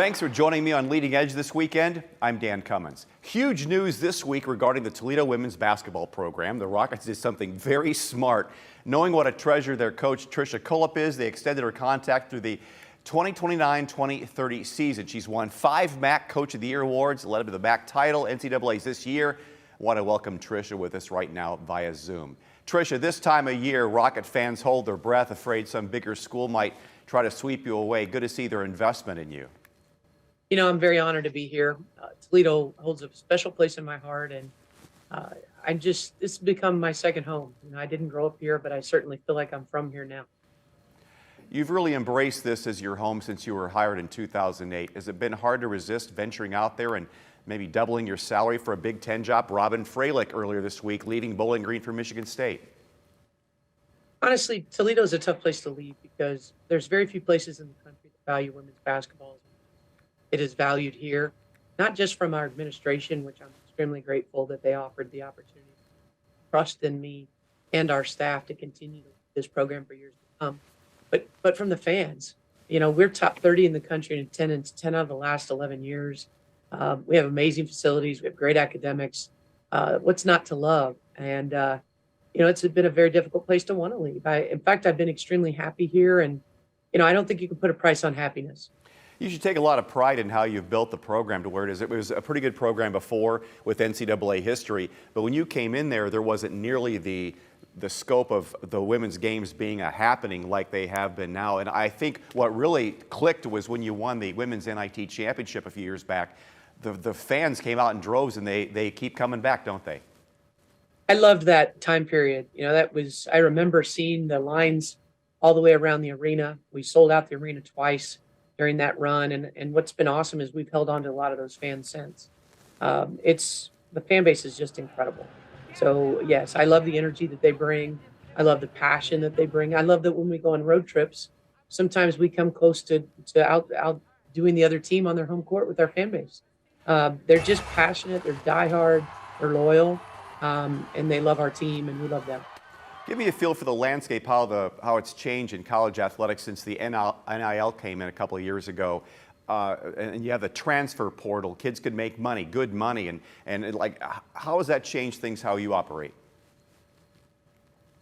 Thanks for joining me on Leading Edge this weekend. I'm Dan Cummins. Huge news this week regarding the Toledo women's basketball program. The Rockets did something very smart. Knowing what a treasure their coach Tricia Cullop is, they extended her contract through the 2029-2030 season. She's won 5 MAC Coach of the Year awards, led up to the MAC title, NCAA's this year. I want to welcome Tricia with us right now via Zoom. Tricia, this time of year, Rocket fans hold their breath, afraid some bigger school might try to sweep you away. Good to see their investment in you. You know, I'm very honored to be here. Toledo holds a special place in my heart, and this has become my second home. You know, I didn't grow up here, but I certainly feel like I'm from here now. You've really embraced this as your home since you were hired in 2008. Has it been hard to resist venturing out there and maybe doubling your salary for a Big Ten job? Robin Freilich earlier this week leading Bowling Green for Michigan State. Honestly, Toledo is a tough place to leave because there's very few places in the country that value women's basketball. It is valued here, not just from our administration, which I'm extremely grateful that they offered the opportunity, trust in me and our staff to continue this program for years to come, but from the fans. You know, we're top 30 in the country in attendance 10 out of the last 11 years. We have amazing facilities. We have great academics. What's not to love? And, you know, it's been a very difficult place to want to leave. In fact, I've been extremely happy here. And, you know, I don't think you can put a price on happiness. You should take a lot of pride in how you've built the program to where it is. It was a pretty good program before with NCAA history, but when you came in there, there wasn't nearly the scope of the women's games being a happening like they have been now. And I think what really clicked was when you won the women's NIT championship a few years back. The fans came out in droves, and they keep coming back, don't they? I loved that time period. You know, I remember seeing the lines all the way around the arena. We sold out the arena twice during that run. And what's been awesome is we've held on to a lot of those fans since. The fan base is just incredible. So yes, I love the energy that they bring. I love the passion that they bring. I love that when we go on road trips, sometimes we come close to out doing the other team on their home court with our fan base. They're just passionate, they're diehard, they're loyal, and they love our team and we love them. Give me a feel for the landscape, how it's changed in college athletics since the NIL came in a couple of years ago. And you have the transfer portal. Kids could make money, good money. And like, how has that changed things, how you operate?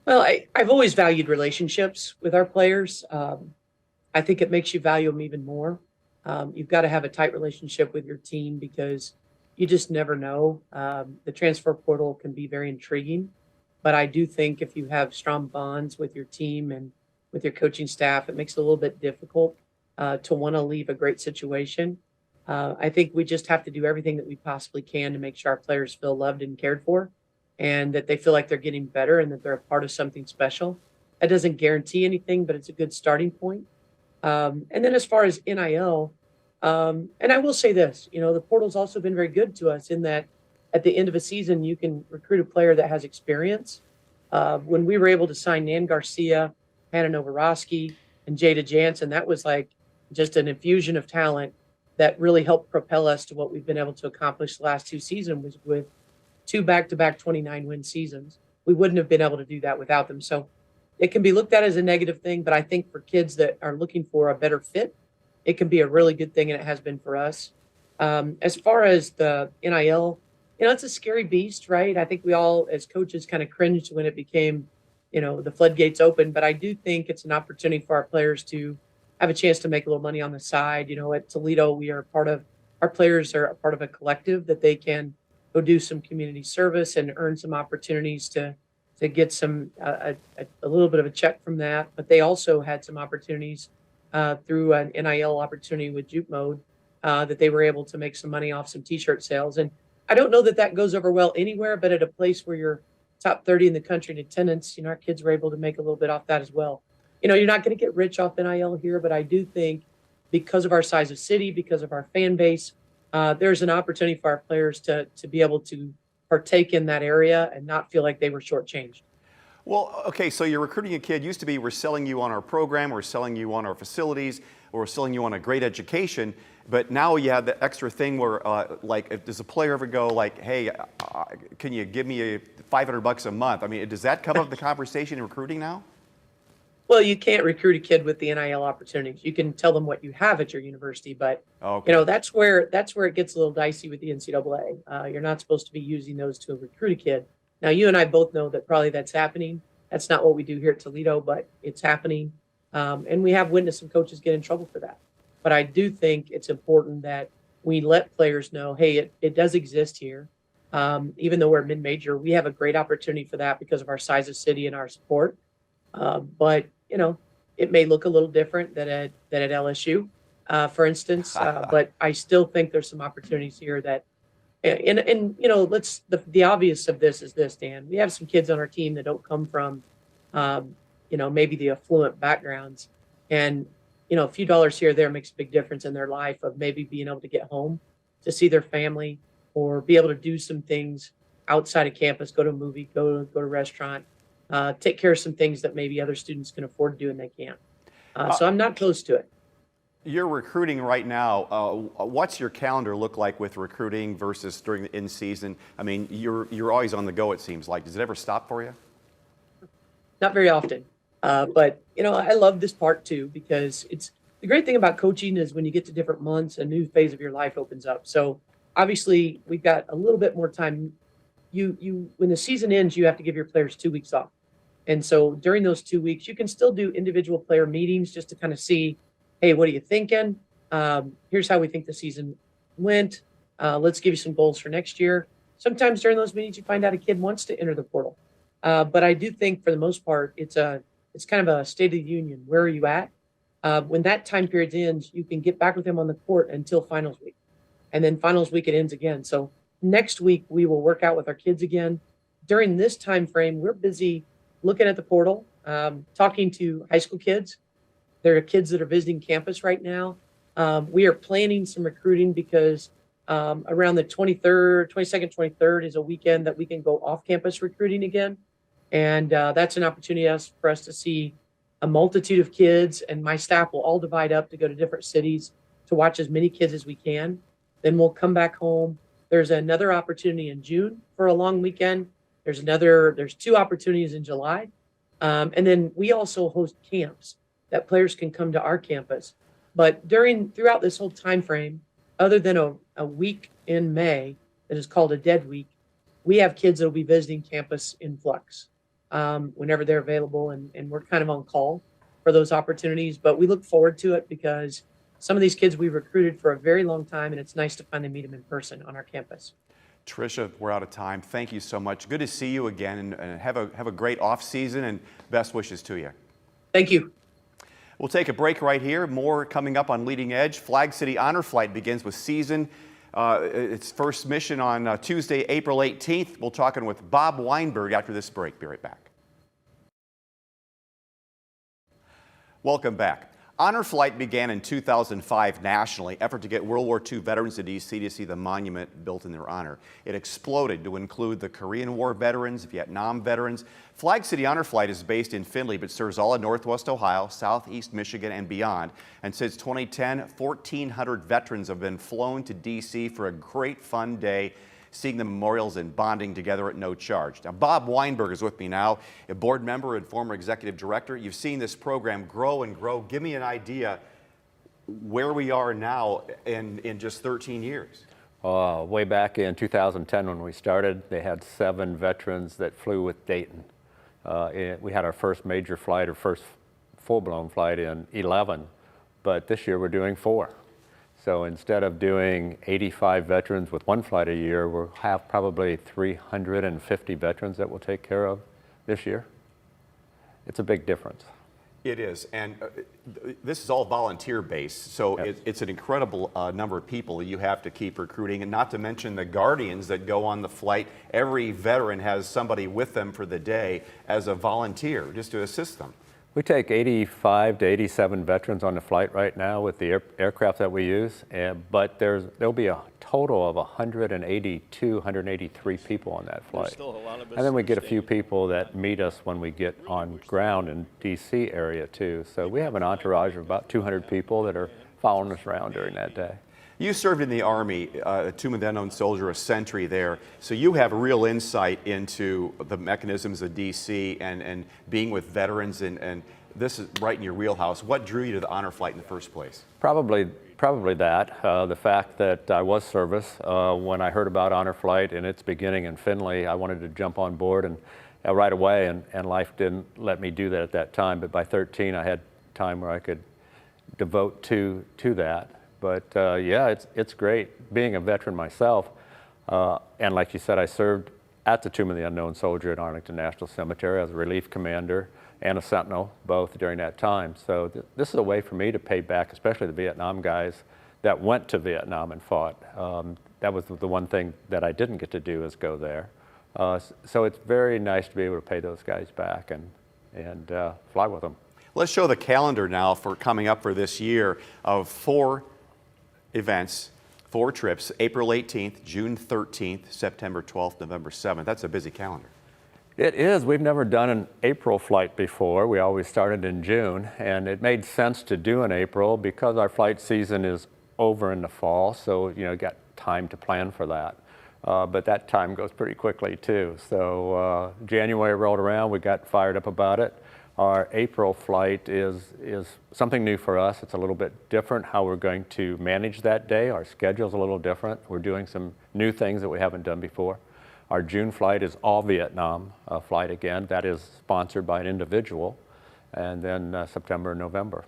Well, I've always valued relationships with our players. I think it makes you value them even more. You've got to have a tight relationship with your team because you just never know. The transfer portal can be very intriguing. But I do think if you have strong bonds with your team and with your coaching staff, it makes it a little bit difficult to want to leave a great situation. I think we just have to do everything that we possibly can to make sure our players feel loved and cared for and that they feel like they're getting better and that they're a part of something special. That doesn't guarantee anything, but it's a good starting point. And then as far as NIL, and I will say this, you know, the portal's also been very good to us in that at the end of a season, you can recruit a player that has experience. When we were able to sign Nan Garcia, Hannah Novorosky, and Jada Jansen, that was like just an infusion of talent that really helped propel us to what we've been able to accomplish the last 2 seasons with 2 back-to-back 29-win seasons. We wouldn't have been able to do that without them. So it can be looked at as a negative thing, but I think for kids that are looking for a better fit, it can be a really good thing, and it has been for us. As far as the NIL, you know, it's a scary beast, right? I think we all, as coaches, kind of cringed when it became, you know, the floodgates open. But I do think it's an opportunity for our players to have a chance to make a little money on the side. You know, at Toledo, our players are a part of a collective that they can go do some community service and earn some opportunities to get some a little bit of a check from that. But they also had some opportunities through an NIL opportunity with Juke Mode that they were able to make some money off some T-shirt sales. And I don't know that that goes over well anywhere, but at a place where you're top 30 in the country in attendance, you know, our kids were able to make a little bit off that as well. You know, you're not going to get rich off NIL here, but I do think because of our size of city, because of our fan base, there's an opportunity for our players to be able to partake in that area and not feel like they were shortchanged. Well, okay, so you're recruiting a kid. Used to be we're selling you on our program, we're selling you on our facilities, or we're selling you on a great education. But now you have the extra thing where, like, does a player ever go like, hey, can you give me $500 a month? I mean, does that come up in the conversation in recruiting now? Well, you can't recruit a kid with the NIL opportunities. You can tell them what you have at your university, but Okay. that's where it gets a little dicey with the NCAA. You're not supposed to be using those to recruit a kid. Now, you and I both know that probably that's happening. That's not what we do here at Toledo, but it's happening, and we have witnessed some coaches get in trouble for that. But I do think it's important that we let players know, hey, it does exist here. Even though we're mid-major, we have a great opportunity for that because of our size of city and our support. But it may look a little different than at LSU, for instance. But I still think there's some opportunities here that, and let's the obvious of this is this, Dan. We have some kids on our team that don't come from, maybe the affluent backgrounds, and a few dollars here or there makes a big difference in their life of maybe being able to get home to see their family or be able to do some things outside of campus, go to a movie, go to a restaurant, take care of some things that maybe other students can afford to do and they can't. So I'm not close to it. You're recruiting right now. What's your calendar look like with recruiting versus during the in-season? I mean, you're always on the go, it seems like. Does it ever stop for you? Not very often. But I love this part too, because it's the great thing about coaching is when you get to different months, a new phase of your life opens up. So obviously we've got a little bit more time. When the season ends, you have to give your players 2 weeks off. And so during those 2 weeks, you can still do individual player meetings just to kind of see, hey, what are you thinking? Here's how we think the season went. Let's give you some goals for next year. Sometimes during those meetings, you find out a kid wants to enter the portal. But I do think for the most part, it's kind of a state of the union. Where are you at? When that time period ends, you can get back with them on the court until finals week. And then finals week, it ends again. So next week, we will work out with our kids again. During this time frame, we're busy looking at the portal, talking to high school kids. There are kids that are visiting campus right now. We are planning some recruiting because around the 23rd, 22nd, 23rd is a weekend that we can go off campus recruiting again. And that's an opportunity for us to see a multitude of kids, and my staff will all divide up to go to different cities to watch as many kids as we can. Then we'll come back home. There's another opportunity in June for a long weekend. There's 2 opportunities in July. And then we also host camps that players can come to our campus. But throughout this whole time frame, other than a week in May that is called a dead week, we have kids that will be visiting campus in flux whenever they're available, and we're kind of on call for those opportunities. But we look forward to it because some of these kids we've recruited for a very long time, and it's nice to finally meet them in person on our campus. Tricia, we're out of time. Thank you so much. Good to see you again, and have a great off season, and best wishes to you. Thank you. We'll take a break right here. More coming up on Leading Edge. Flag City Honor Flight begins with season. Its first mission on Tuesday, April 18th. We'll talking with Bob Weinberg after this break. Be right back. Welcome back. Honor Flight began in 2005 nationally, effort to get World War II veterans to D.C. to see the monument built in their honor. It exploded to include the Korean War veterans, Vietnam veterans. Flag City Honor Flight is based in Findlay, but serves all of Northwest Ohio, Southeast Michigan, and beyond. And since 2010, 1,400 veterans have been flown to D.C. for a great fun day, seeing the memorials and bonding together at no charge. Now, Bob Weinberg is with me now, a board member and former executive director. You've seen this program grow and grow. Give me an idea where we are now in just 13 years. Way back in 2010 when we started, they had 7 veterans that flew with Dayton. We had our first major flight, or first full-blown flight in 11, but this year we're doing 4. So instead of doing 85 veterans with 1 flight a year, we'll have probably 350 veterans that we'll take care of this year. It's a big difference. It is, and this is all volunteer-based, so Yes. it's an incredible number of people you have to keep recruiting, and not to mention the guardians that go on the flight. Every veteran has somebody with them for the day as a volunteer, just to assist them. We take 85 to 87 veterans on the flight right now with the aircraft that we use, but there'll be a total of 182, 183 people on that flight. Still a lot of And then we get a few people that meet us when we get on ground in DC area too. So we have an entourage of about 200 people that are following us around during that day. You served in the Army, Tomb of the Unknown Soldier, a century there, so you have real insight into the mechanisms of DC and being with veterans and this is right in your wheelhouse. What drew you to the honor flight in the first place? Probably that. The fact that I was service. When I heard about honor flight and its beginning in Findlay, I wanted to jump on board and right away, and life didn't let me do that at that time. But by 13, I had time where I could devote to that. But yeah, it's great being a veteran myself. And like you said, I served at the Tomb of the Unknown Soldier at Arlington National Cemetery as a relief commander and a sentinel, both during that time. So this is a way for me to pay back, especially the Vietnam guys that went to Vietnam and fought. That was the one thing that I didn't get to do, is go there. So it's very nice to be able to pay those guys back and fly with them. Let's show the calendar now for coming up for this year of 4 events, 4 trips: April 18th, June 13th, September 12th, November 7th. That's a busy calendar. It is. We've never done an April flight before. We always started in June, and it made sense to do in April because our flight season is over in the fall, so got time to plan for that. But that time goes pretty quickly too. So January rolled around, we got fired up about it. Our April flight is something new for us. It's a little bit different how we're going to manage that day. Our schedule's a little different. We're doing some new things that we haven't done before. Our June flight is all Vietnam flight again. That is sponsored by an individual. And then September and November.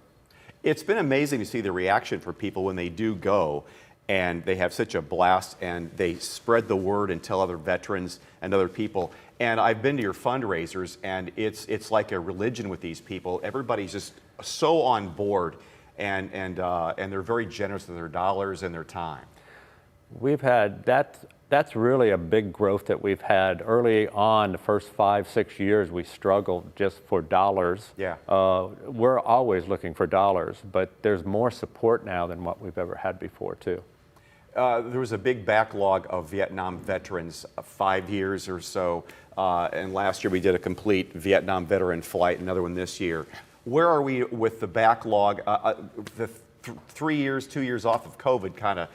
It's been amazing to see the reaction for people when they do go, and they have such a blast, and they spread the word and tell other veterans and other people. And I've been to your fundraisers, and it's like a religion with these people. Everybody's just so on board, and they're very generous with their dollars and their time. We've had that's really a big growth that we've had early on. The first 5-6 years we struggled just for dollars. Yeah. We're always looking for dollars, but there's more support now than what we've ever had before too. There was a big backlog of Vietnam veterans, 5 years or so, and last year we did a complete Vietnam veteran flight, another one this year. Where are we with the backlog? 2 years off of COVID kind of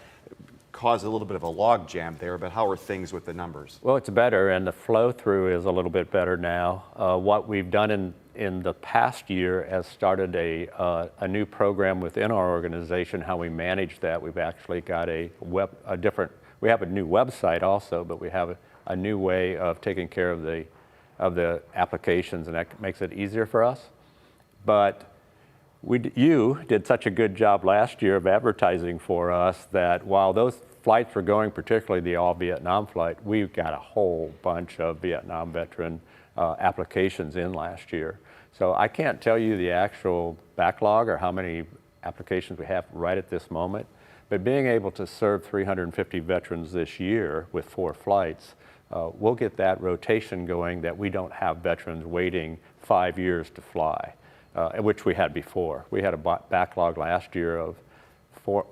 caused a little bit of a log jam there, but how are things with the numbers? Well, it's better, and the flow through is a little bit better now. What we've done in the past year has started a new program within our organization, how we manage that. We've actually got we have a new website also, but we have a new way of taking care of the applications, and that makes it easier for us. But you did such a good job last year of advertising for us that while those flights were going, particularly the all-Vietnam flight, we've got a whole bunch of Vietnam veteran applications in last year. So I can't tell you the actual backlog or how many applications we have right at this moment, but being able to serve 350 veterans this year with 4 flights, we'll get that rotation going that we don't have veterans waiting 5 years to fly, which we had before. We had a backlog last year of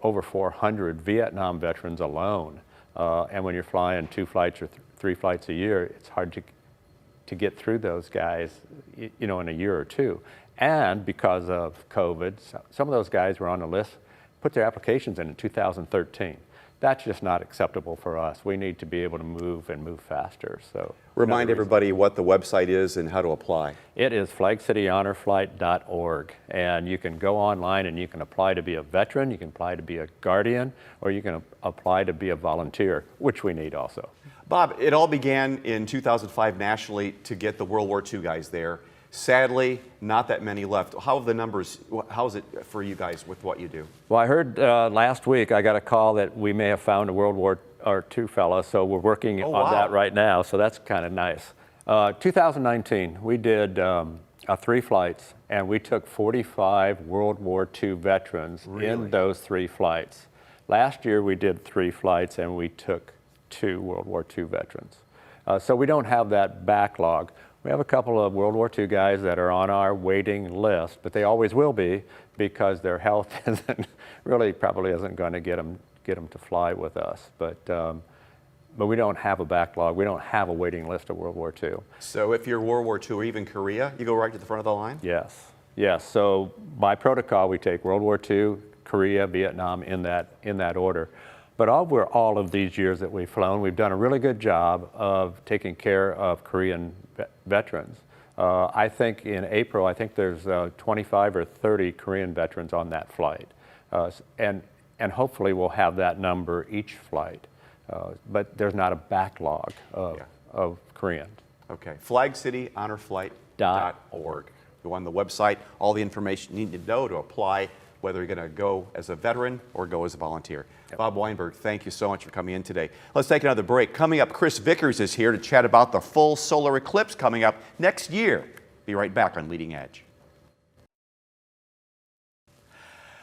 over 400 Vietnam veterans alone. And when you're flying 2 flights or 3 flights a year, it's hard to get through those guys, in a year or 2. And because of COVID, some of those guys were on the list, put their applications in 2013. That's just not acceptable for us. We need to be able to move faster. So remind everybody what the website is and how to apply. It is flagcityhonorflight.org, and you can go online and you can apply to be a veteran, you can apply to be a guardian, or you can apply to be a volunteer, which we need also. Bob, it all began in 2005 nationally to get the World War II guys there. Sadly, not that many left. How have the numbers, how is it for you guys with what you do? Well, I heard last week I got a call that we may have found a World War II fella, so we're working on that right now, so that's kind of nice. 2019, we did 3 flights, and we took 45 World War II veterans in those 3 flights. Last year we did 3 flights, and we took 2 World War II veterans. So we don't have that backlog. We have a couple of World War II guys that are on our waiting list, but they always will be because their health probably isn't going to get them to fly with us. But we don't have a backlog. We don't have a waiting list of World War II. So if you're World War II or even Korea, you go right to the front of the line? Yes. So by protocol, we take World War II, Korea, Vietnam in that order. But over all of these years that we've flown, we've done a really good job of taking care of Korean veterans. I think in April, I think there's 25 or 30 Korean veterans on that flight. And hopefully we'll have that number each flight. But there's not a backlog of Koreans. Okay. FlagCityHonorFlight.org. Go on the website, all the information you need to know to apply, whether you're going to go as a veteran or go as a volunteer. Yep. Bob Weinberg, thank you so much for coming in today. Let's take another break. Coming up, Chris Vickers is here to chat about the full solar eclipse coming up next year. Be right back on Leading Edge.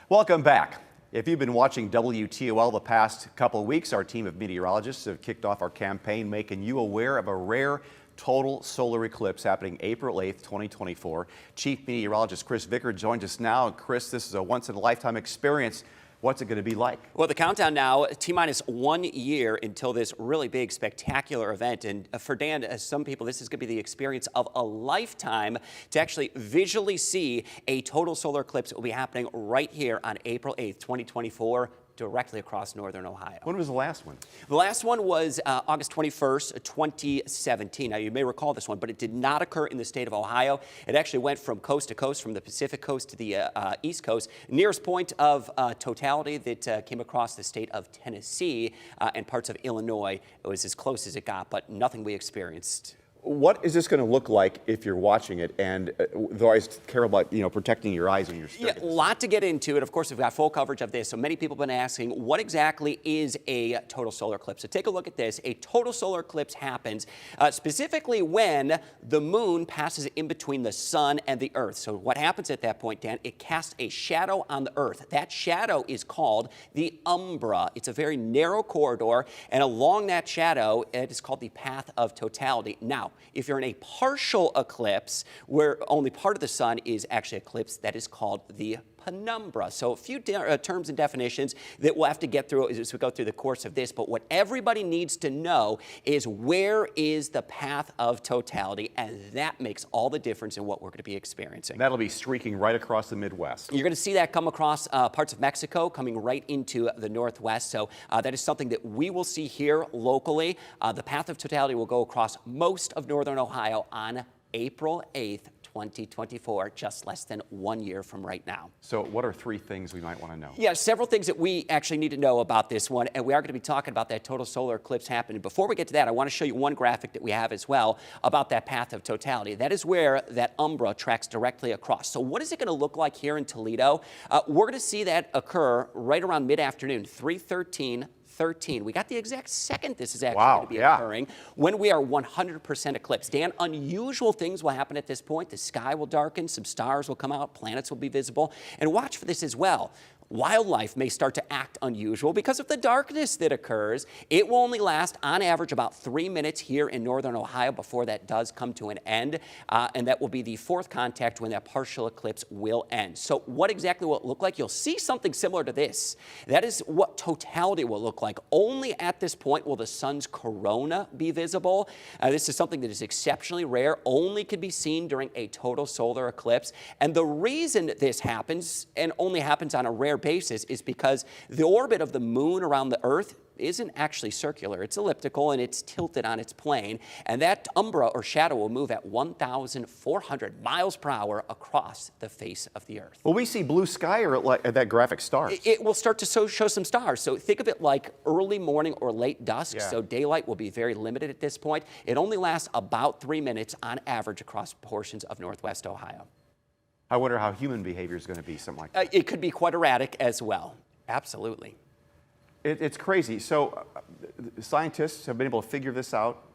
Welcome back. If you've been watching WTOL the past couple of weeks, our team of meteorologists have kicked off our campaign making you aware of a rare total solar eclipse happening April 8th, 2024. Chief Meteorologist Chris Vickers joins us now. Chris, this is a once-in-a-lifetime experience. What's it going to be like? Well, the countdown now, T-minus 1 year until this really big, spectacular event. And for Dan, as some people, this is going to be the experience of a lifetime to actually visually see a total solar eclipse that will be happening right here on April 8th, 2024. Directly across northern Ohio. When was the last one? The last one was August 21st, 2017. Now, you may recall this one, but it did not occur in the state of Ohio. It actually went from coast to coast, from the Pacific coast to the East Coast. Nearest point of totality that came across the state of Tennessee and parts of Illinois. It was as close as it got, but nothing we experienced. What is this going to look like if you're watching it? And though I care about, protecting your eyes when you're staring. Yeah, a lot to get into. And of course, we've got full coverage of this. So many people have been asking, what exactly is a total solar eclipse? So take a look at this. A total solar eclipse happens specifically when the moon passes in between the sun and the earth. So what happens at that point, Dan, it casts a shadow on the earth. That shadow is called the umbra. It's a very narrow corridor. And along that shadow, it is called the path of totality. Now, if you're in a partial eclipse, where only part of the sun is actually eclipsed, that is called the penumbra. So a few terms and definitions that we'll have to get through as we go through the course of this, but what everybody needs to know is where is the path of totality, and that makes all the difference in what we're going to be experiencing. That'll be streaking right across the Midwest. You're going to see that come across parts of Mexico, coming right into the Northwest, so that is something that we will see here locally. The path of totality will go across most of northern Ohio on April 8th, 2024, just less than 1 year from right now. So what are 3 things we might want to know? Yeah, several things that we actually need to know about this one, and we are going to be talking about that total solar eclipse happening. Before we get to that, I want to show you one graphic that we have as well about that path of totality. That is where that umbra tracks directly across. So what is it going to look like here in Toledo? We're going to see that occur right around mid-afternoon, 3:13. We got the exact second this is actually going to be occurring when we are 100% eclipsed. Dan, unusual things will happen at this point. The sky will darken, some stars will come out, planets will be visible. And watch for this as well. Wildlife may start to act unusual because of the darkness that occurs. It will only last, on average, about 3 minutes here in northern Ohio before that does come to an end, and that will be the 4th contact when that partial eclipse will end. So what exactly will it look like? You'll see something similar to this. That is what totality will look like. Only at this point will the sun's corona be visible. This is something that is exceptionally rare, only can be seen during a total solar eclipse. And the reason this happens, and only happens on a rare basis, is because the orbit of the moon around the earth isn't actually circular. It's elliptical and it's tilted on its plane, and that umbra or shadow will move at 1,400 miles per hour across the face of the earth. Will we see blue sky or like that graphic stars? It will start to show some stars. So think of it like early morning or late dusk. Yeah. So daylight will be very limited at this point. It only lasts about 3 minutes on average across portions of northwest Ohio. I wonder how human behavior is going to be, something like that. It could be quite erratic as well. Absolutely. It's crazy. So scientists have been able to figure this out.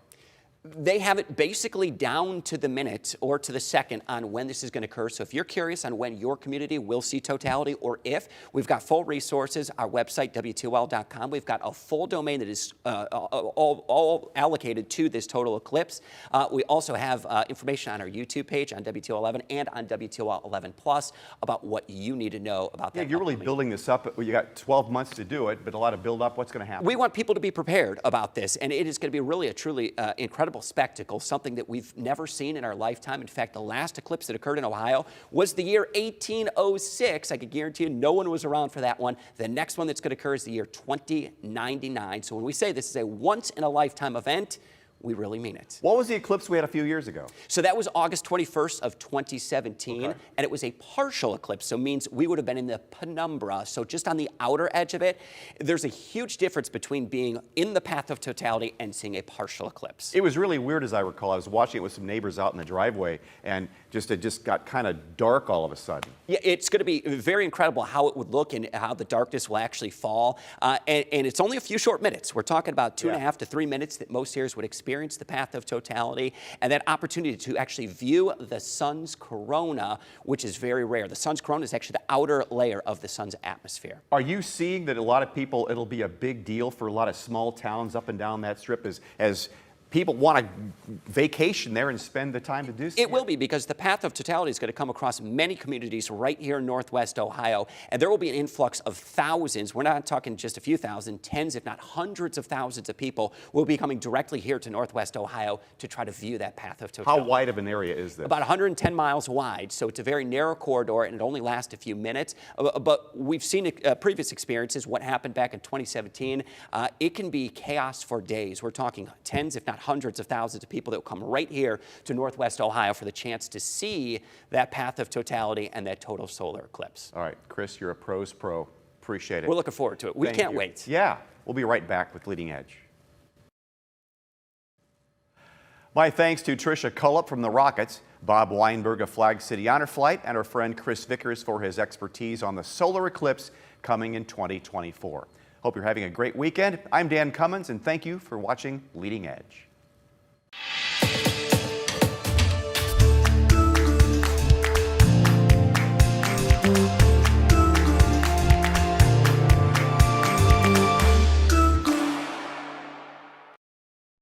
They have it basically down to the minute or to the second on when this is going to occur. So if you're curious on when your community will see totality, or if, we've got full resources. Our website, WTOL.com. We've got a full domain that is all allocated to this total eclipse. We also have information on our YouTube page on WTOL 11 and on WTOL 11 Plus about what you need to know about that. Yeah, you're really building this up. You got 12 months to do it, but a lot of build up. What's going to happen? We want people to be prepared about this, and it is going to be really a truly incredible spectacle, something that we've never seen in our lifetime. In fact, the last eclipse that occurred in Ohio was the year 1806. I can guarantee you no one was around for that one. The next one that's going to occur is the year 2099. So when we say this is a once-in-a-lifetime event, we really mean it. What was the eclipse we had a few years ago? So that was August 21st of 2017, Okay. and it was a partial eclipse, so means we would have been in the penumbra, so just on the outer edge of it. There's a huge difference between being in the path of totality and seeing a partial eclipse. It was really weird, as I recall. I was watching it with some neighbors out in the driveway, and it just got kind of dark all of a sudden. Yeah, it's going to be very incredible how it would look and how the darkness will actually fall. And it's only a few short minutes. We're talking about 2.5 to 3 minutes that most years would experience the path of totality, and that opportunity to actually view the sun's corona, which is very rare. The sun's corona is actually the outer layer of the sun's atmosphere. Are you seeing that a lot of people, it'll be a big deal for a lot of small towns up and down that strip as people want to vacation there and spend the time to do so? It will be, because the path of totality is going to come across many communities right here in Northwest Ohio, and there will be an influx of thousands. We're not talking just a few thousand, tens if not hundreds of thousands of people will be coming directly here to Northwest Ohio to try to view that path of totality. How wide of an area is this? About 110 miles wide, so it's a very narrow corridor, and it only lasts a few minutes. But we've seen previous experiences, what happened back in 2017. It can be chaos for days. We're talking tens, if not hundreds of thousands of people that will come right here to Northwest Ohio for the chance to see that path of totality and that total solar eclipse. All right, Chris, you're a pro's pro. Appreciate it. We're looking forward to it. We Thank can't you. wait. Yeah, we'll be right back with Leading Edge. My thanks to Tricia Cullop from the Rockets, Bob Weinberg of Flag City Honor Flight, and our friend Chris Vickers for his expertise on the solar eclipse coming in 2024. Hope you're having a great weekend. I'm Dan Cummins, and thank you for watching Leading Edge.